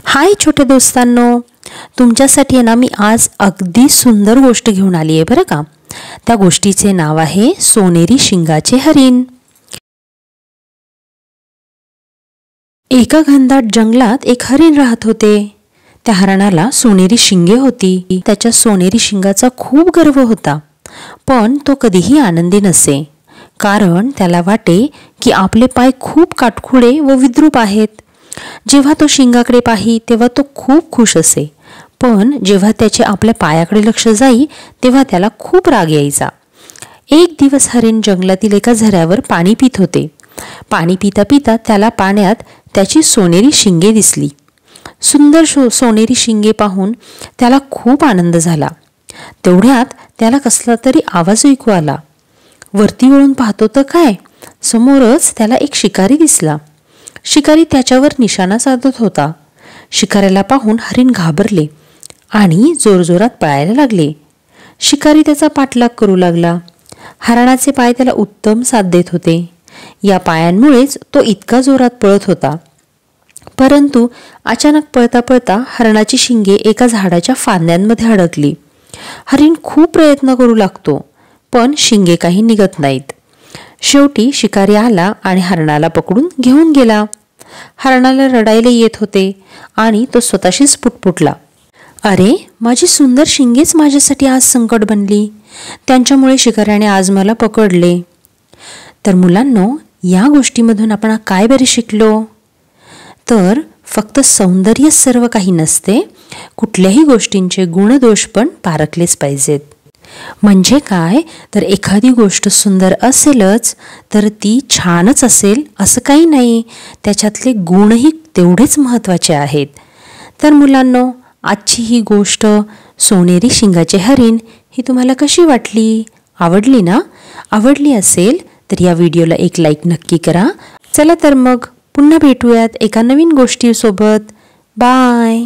हाय छोटे दोस्तांनो, तुमच्यासाठी आहे ना मी आज अगदी सुंदर गोष्ट घेऊन आली आहे बरं का। त्या गोष्टीचे नाव आहे सोनेरी शिंगाचे हरिण। एका घनदाट जंगलात एक हरिण राहत होते। त्या हरणाला सोनेरी शिंगे होती। त्याच्या सोनेरी शिंगाचा खूप गर्व होता, पण तो कधीही आनंदी नसे, कारण त्याला वाटे की आपले पाय खूप काटखुळे व विद्रूप आहेत। जेव्हा तो शिंगाकडे पाही तेव्हा तो खूप खुश असे, पण जेव्हा त्याचे आपल्या पायाकडे लक्ष जाई तेव्हा त्याला खूप राग यायचा। एक दिवस हरिण जंगलातील एका झऱ्यावर पाणी पित होते। पाणी पिता पिता त्याला पाण्यात त्याची सोनेरी शिंगे दिसली। सुंदर सोनेरी शिंगे पाहून त्याला खूप आनंद झाला। तेवढ्यात त्याला कसला तरी आवाज ऐकू आला। वरती वळून पाहतो तर काय, समोरच त्याला एक शिकारी दिसला। शिकारी त्याच्यावर निशाणा साधत होता। शिकाऱ्याला पाहून हरिण घाबरले आणि जोरजोरात पळायला लागले। शिकारी त्याचा पाठलाग करू लागला। हरणाचे पाय त्याला उत्तम साथ देत होते। या पायांमुळेच तो इतका जोरात पळत होता। परंतु अचानक पळता पळता हरणाची शिंगे एका झाडाच्या फांद्यांमध्ये अडकली। हरिण खूप प्रयत्न करू लागतो, पण शिंगे काही निघत नाहीत। शेवटी शिकारी आला आणि हरणाला पकडून घेऊन गेला। हरणाला रडायला येत होते आणि तो स्वतःशीच पुटपुटला, अरे माझी सुंदर शिंगेच माझ्यासाठी आज संकट बनली, त्यांच्यामुळे शिकाऱ्याने आज मला पकडले। तर मुलांनो, या गोष्टीमधून आपण काय बरे शिकलो? तर फक्त सौंदर्य सर्व काही नसते, कुठल्याही गोष्टींचे गुणदोष पण पारखलेच पाहिजेत। म्हणजे काय, तर एखादी गोष्ट सुंदर असेलच तर ती छानच असेल असं काही नाही, त्याच्यातले गुणही तेवढेच महत्त्वाचे आहेत। तर मुलांनो, आजची ही गोष्ट सोनेरी शिंगाचे हरिण ही तुम्हाला कशी वाटली? आवडली ना? आवडली असेल तर या व्हिडिओला एक लाईक नक्की करा। चला तर मग पुन्हा भेटूयात एका नवीन गोष्टीसोबत। बाय।